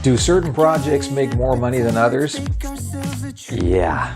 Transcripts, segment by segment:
Do certain projects make more money than others? Yeah.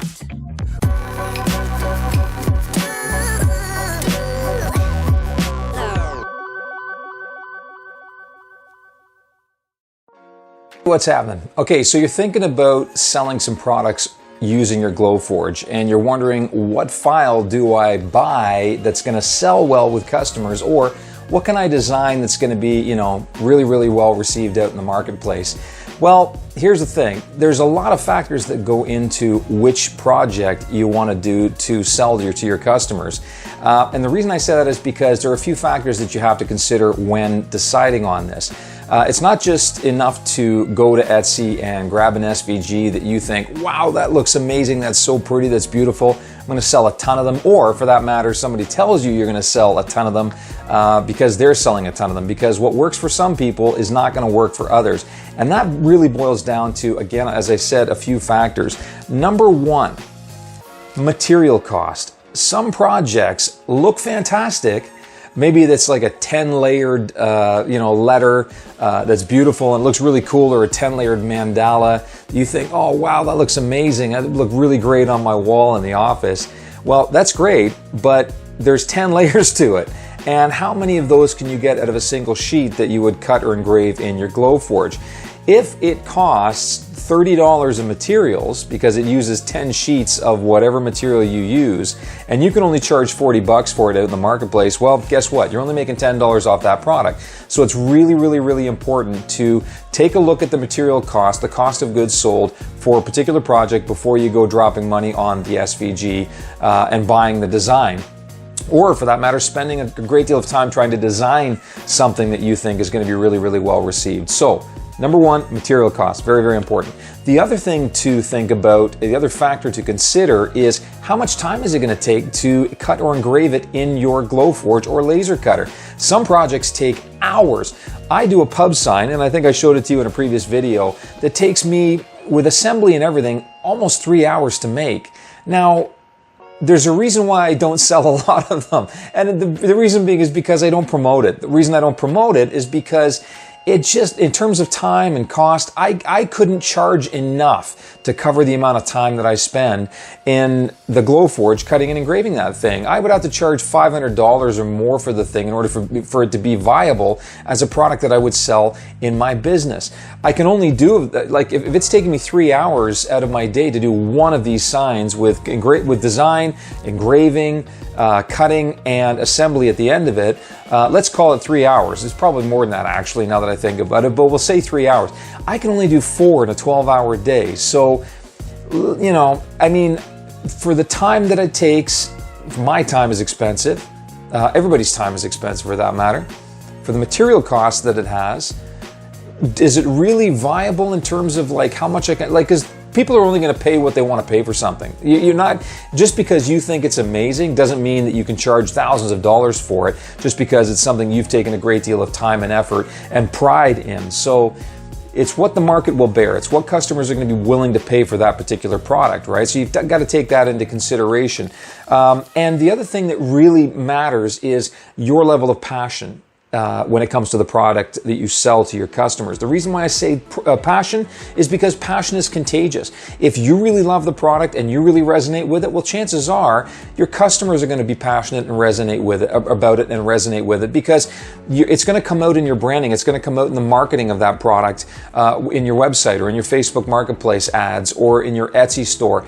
What's happening? Okay, so you're thinking about selling some products using your Glowforge, and you're wondering, what file do I buy that's going to sell well with customers, or what can I design that's going to be, really, really well received out in the marketplace? Well, here's the thing. There's a lot of factors that go into which project you want to do to sell to your customers. And the reason I say that is because there are a few factors that you have to consider when deciding on this. It's not just enough to go to Etsy and grab an SVG that you think, wow, that looks amazing, that's so pretty, that's beautiful, I'm going to sell a ton of them. Or for that matter, somebody tells you you're going to sell a ton of them because they're selling a ton of them. Because what works for some people is not going to work for others. And that really boils down to, again, as I said, a few factors. Number one, material cost. Some projects look fantastic. Maybe that's like a 10-layered, letter that's beautiful and looks really cool, or a 10-layered mandala. You think, oh, wow, that looks amazing. That would look really great on my wall in the office. Well, that's great, but there's 10 layers to it. And how many of those can you get out of a single sheet that you would cut or engrave in your Glowforge? If it costs $30 in materials, because it uses 10 sheets of whatever material you use, and you can only charge 40 bucks for it out in the marketplace, well, guess what? You're only making $10 off that product. So it's really, really, really important to take a look at the material cost, the cost of goods sold for a particular project before you go dropping money on the SVG and buying the design. Or for that matter, spending a great deal of time trying to design something that you think is going to be really, really well received. So, number one, material costs, very, very important. The other thing to think about, the other factor to consider is how much time is it going to take to cut or engrave it in your Glowforge or laser cutter. Some projects take hours. I do a pub sign, and I think I showed it to you in a previous video, that takes me, with assembly and everything, almost 3 hours to make. Now, there's a reason why I don't sell a lot of them. And the reason being is because I don't promote it. The reason I don't promote it is because it just, in terms of time and cost, I couldn't charge enough to cover the amount of time that I spend in the Glowforge cutting and engraving that thing. I would have to charge $500 or more for the thing in order for it to be viable as a product that I would sell in my business. I can only do, like, if it's taking me 3 hours out of my day to do one of these signs with design, engraving, cutting, and assembly at the end of it, let's call it 3 hours. It's probably more than that, actually, now that I think about it, but we'll say 3 hours. I can only do 4 in a 12-hour day. So, I mean, for the time that it takes, my time is expensive. Everybody's time is expensive, for that matter. For the material cost that it has, is it really viable in terms of like how much I can, like, because people are only going to pay what they want to pay for something. You're not, just because you think it's amazing doesn't mean that you can charge thousands of dollars for it, just because it's something you've taken a great deal of time and effort and pride in. So it's what the market will bear. It's what customers are going to be willing to pay for that particular product, right? So you've got to take that into consideration. And the other thing that really matters is your level of passion when it comes to the product that you sell to your customers. The reason why I say passion is because passion is contagious. If you really love the product and you really resonate with it, well, chances are your customers are going to be passionate and resonate with it, about it, and resonate with it, because it's going to come out in your branding. It's going to come out in the marketing of that product in your website or in your Facebook Marketplace ads or in your Etsy store.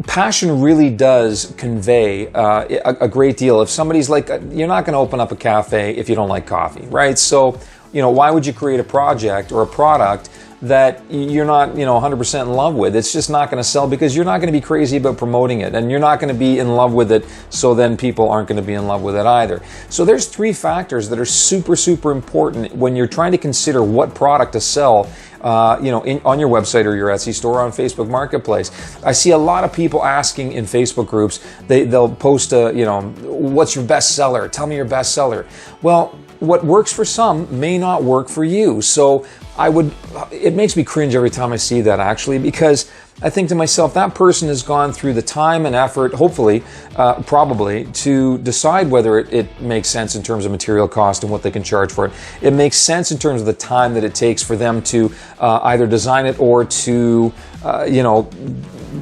Passion really does convey a great deal. If somebody's like, you're not going to open up a cafe if you don't like coffee, right? So, why would you create a project or a product that you're not, 100% in love with? It's just not going to sell because you're not going to be crazy about promoting it, and you're not going to be in love with it, so then people aren't going to be in love with it either. So there's 3 factors that are super, super important when you're trying to consider what product to sell on your website or your Etsy store or on Facebook Marketplace. I see a lot of people asking in Facebook groups, they'll post what's your best seller? Tell me your best seller. Well, what works for some may not work for you. So it makes me cringe every time I see that, actually, because I think to myself, that person has gone through the time and effort, hopefully, probably, to decide whether it makes sense in terms of material cost and what they can charge for it. It makes sense in terms of the time that it takes for them to either design it or to,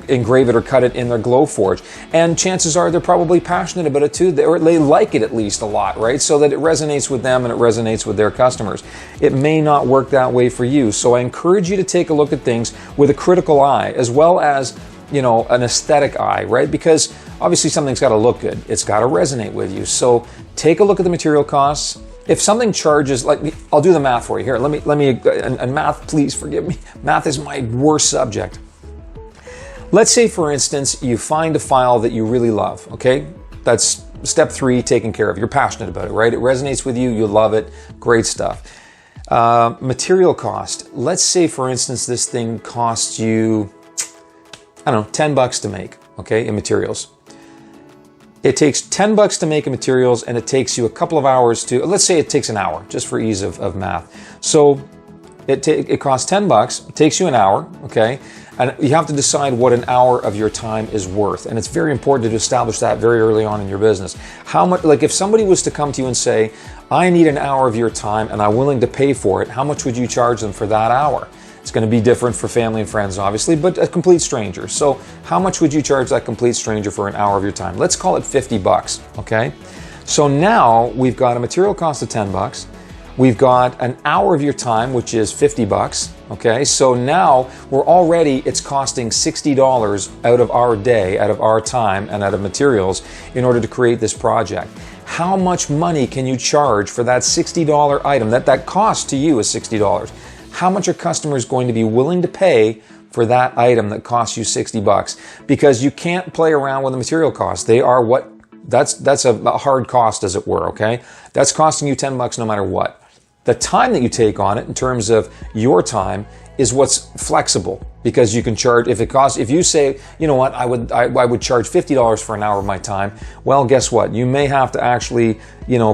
engrave it or cut it in their Glowforge. And chances are they're probably passionate about it too, or they like it at least a lot, right? So that it resonates with them and it resonates with their customers. It may not work that way for you. So I encourage you to take a look at things with a critical eye, as well as, an aesthetic eye, right? Because obviously something's got to look good. It's got to resonate with you. So take a look at the material costs. If something charges, like, I'll do the math for you here. Let me, and math, please forgive me. Math is my worst subject. Let's say, for instance, you find a file that you really love, okay? That's step 3 taken care of. You're passionate about it, right? It resonates with you. You love it. Great stuff. Material cost. Let's say, for instance, this thing costs you, I don't know, $10 to make, okay, in materials. It takes $10 to make in materials, and it takes you a couple of hours to, let's say it takes an hour, just for ease of math. So it costs $10, it takes you an hour, okay? And you have to decide what an hour of your time is worth. And it's very important to establish that very early on in your business. How much, like if somebody was to come to you and say, I need an hour of your time and I'm willing to pay for it, how much would you charge them for that hour? It's going to be different for family and friends, obviously, but a complete stranger. So how much would you charge that complete stranger for an hour of your time? Let's call it $50, okay? So now we've got a material cost of $10. We've got an hour of your time, which is $50, okay? So now it's costing $60 out of our day, out of our time, and out of materials in order to create this project. How much money can you charge for that $60 item? That cost to you is $60. How much are customers going to be willing to pay for that item that costs you $60? Because you can't play around with the material costs. They are that's a hard cost, as it were, okay? That's costing you $10 no matter what. The time that you take on it in terms of your time is what's flexible, because you can charge, if you say, you know what, I would charge $50 for an hour of my time. Well, guess what? You may have to actually,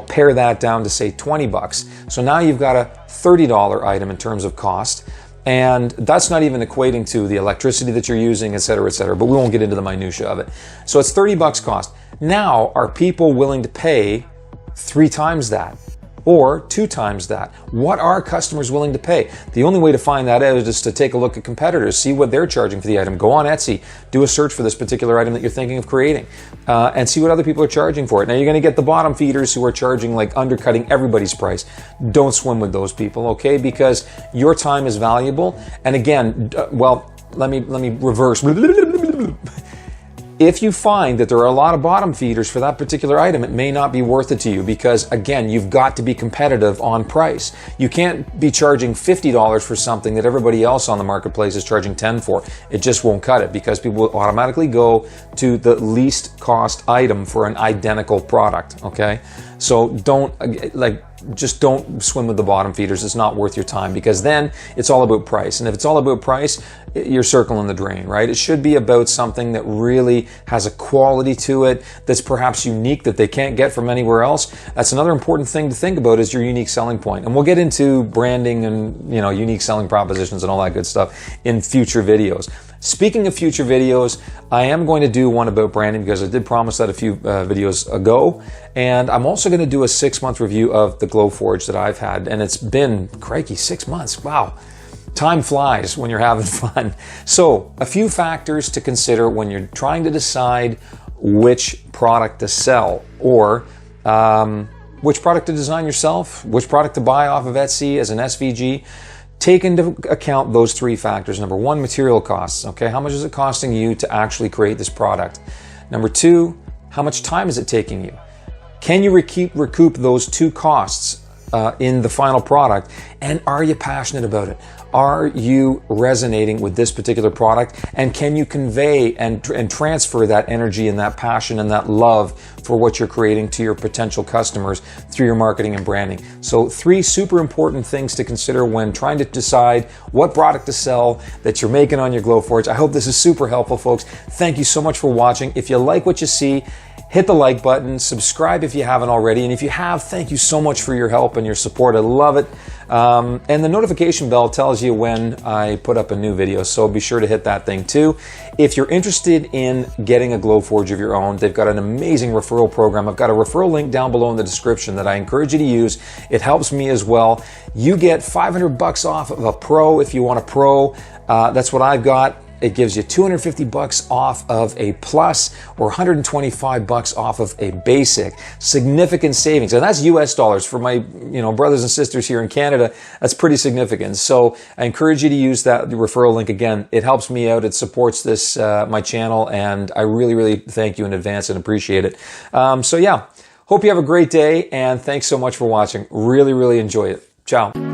pare that down to say $20. So now you've got a $30 item in terms of cost. And that's not even equating to the electricity that you're using, et cetera, but we won't get into the minutia of it. So it's $30 cost. Now, are people willing to pay 3 times that? Or 2 times that? What are customers willing to pay? The only way to find that out is just to take a look at competitors, see what they're charging for the item. Go on Etsy, do a search for this particular item that you're thinking of creating, and see what other people are charging for it. Now, you're going to get the bottom feeders who are charging, like, undercutting everybody's price. Don't swim with those people, okay? Because your time is valuable. And again, let me reverse. If you find that there are a lot of bottom feeders for that particular item, it may not be worth it to you, because again, you've got to be competitive on price. You can't be charging $50 for something that everybody else on the marketplace is charging $10 for. It just won't cut it, because people will automatically go to the least cost item for an identical product, okay? So just don't swim with the bottom feeders. It's not worth your time, because then it's all about price. And if it's all about price, you're circling the drain, right? It should be about something that really has a quality to it that's perhaps unique, that they can't get from anywhere else. That's another important thing to think about, is your unique selling point. And we'll get into branding and, unique selling propositions and all that good stuff in future videos. Speaking of future videos, I am going to do one about branding, because I did promise that a few videos ago. And I'm also going to do a 6-month review of the Glowforge that I've had. And it's been, crikey, 6 months. Wow. Time flies when you're having fun. So a few factors to consider when you're trying to decide which product to sell, or which product to design yourself, which product to buy off of Etsy as an SVG. Take into account those 3 factors. Number 1, material costs. Okay, how much is it costing you to actually create this product? Number 2, how much time is it taking you? Can you recoup those 2 costs in the final product? And are you passionate about it? Are you resonating with this particular product? And can you convey and transfer that energy and that passion and that love for what you're creating to your potential customers through your marketing and branding? So 3 super important things to consider when trying to decide what product to sell that you're making on your Glowforge. I hope this is super helpful, folks. Thank you so much for watching. If you like what you see, hit the like button, subscribe if you haven't already, and if you have, thank you so much for your help and your support. I love it. And the notification bell tells you when I put up a new video, so be sure to hit that thing too. If you're interested in getting a Glowforge of your own, they've got an amazing referral program. I've got a referral link down below in the description that I encourage you to use. It helps me as well. You get $500 off of a Pro if you want a Pro. That's what I've got. It gives you $250 off of a Plus or $125 off of a Basic. Significant savings, and that's US dollars. For my brothers and sisters here in Canada, that's pretty significant. So I encourage you to use that referral link. Again, it helps me out. It supports this my channel, and I really thank you in advance and appreciate it. So yeah, hope you have a great day, and thanks so much for watching. Really enjoy it. Ciao.